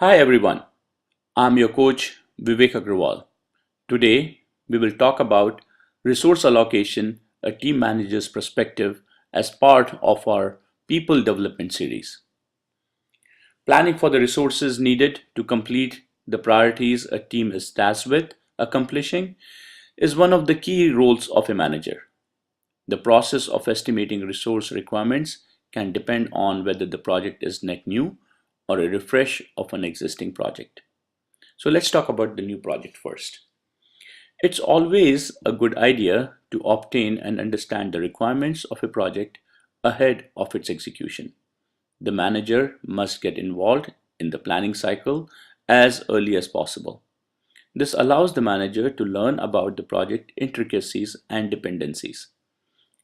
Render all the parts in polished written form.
Hi everyone, I'm your coach Vivek Agrawal. Today we will talk about resource allocation, a team manager's perspective as part of our people development series. Planning for the resources needed to complete the priorities a team is tasked with accomplishing is one of the key roles of a manager. The process of estimating resource requirements can depend on whether the project is net new or a refresh of an existing project. So let's talk about the new project first. It's always a good idea to obtain and understand the requirements of a project ahead of its execution. The manager must get involved in the planning cycle as early as possible. This allows the manager to learn about the project intricacies and dependencies.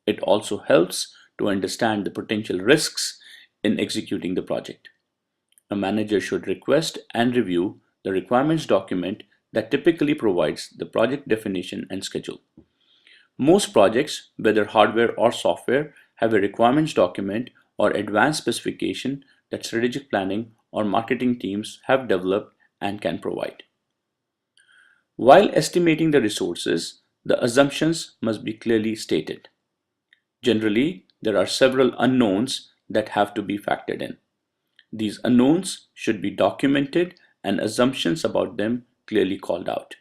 It also helps to understand the potential risks in executing the project. A manager should request and review the requirements document that typically provides the project definition and schedule. Most projects, whether hardware or software, have a requirements document or advanced specification that strategic planning or marketing teams have developed and can provide. While estimating the resources, the assumptions must be clearly stated. Generally, there are several unknowns that have to be factored in. These unknowns should be documented and assumptions about them clearly called out.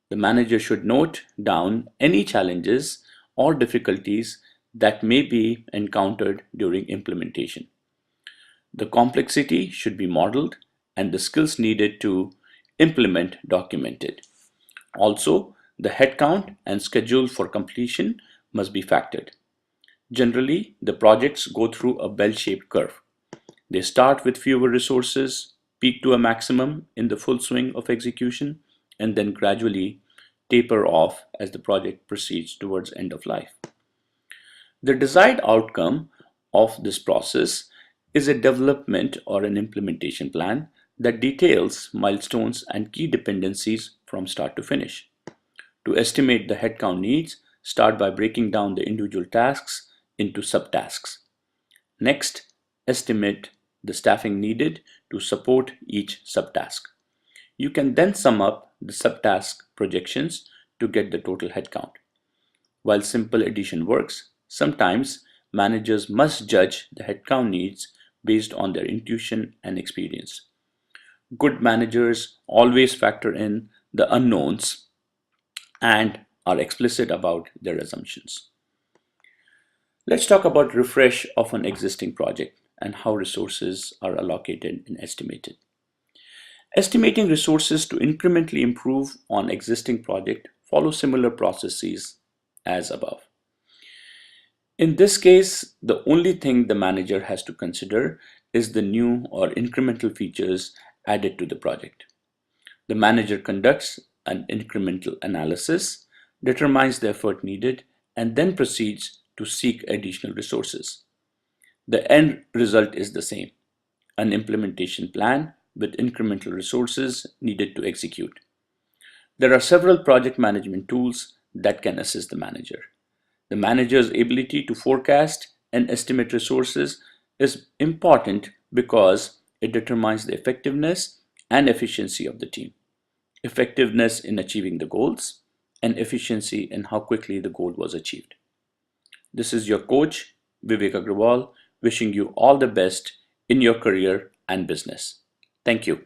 The manager should note down any challenges or difficulties that may be encountered during implementation. The complexity should be modeled and the skills needed to implement documented. Also, the headcount and schedule for completion must be factored. Generally, the projects go through a bell-shaped curve. They start with fewer resources, peak to a maximum in the full swing of execution, and then gradually taper off as the project proceeds towards end of life. The desired outcome of this process is a development or an implementation plan that details milestones and key dependencies from start to finish. To estimate the headcount needs, start by breaking down the individual tasks into subtasks. Next, estimate the staffing needed to support each subtask. You can then sum up the subtask projections to get the total headcount. While simple addition works, sometimes managers must judge the headcount needs based on their intuition and experience. Good managers always factor in the unknowns and are explicit about their assumptions. Let's talk about refresh of an existing project and how resources are allocated and estimated. Estimating resources to incrementally improve on existing project follow similar processes as above. In this case, the only thing the manager has to consider is the new or incremental features added to the project. The manager conducts an incremental analysis, determines the effort needed, and then proceeds to seek additional resources. The end result is the same, an implementation plan with incremental resources needed to execute. There are several project management tools that can assist the manager. The manager's ability to forecast and estimate resources is important because it determines the effectiveness and efficiency of the team. Effectiveness in achieving the goals and efficiency in how quickly the goal was achieved. This is your coach, Vivek Agrawal, wishing you all the best in your career and business. Thank you.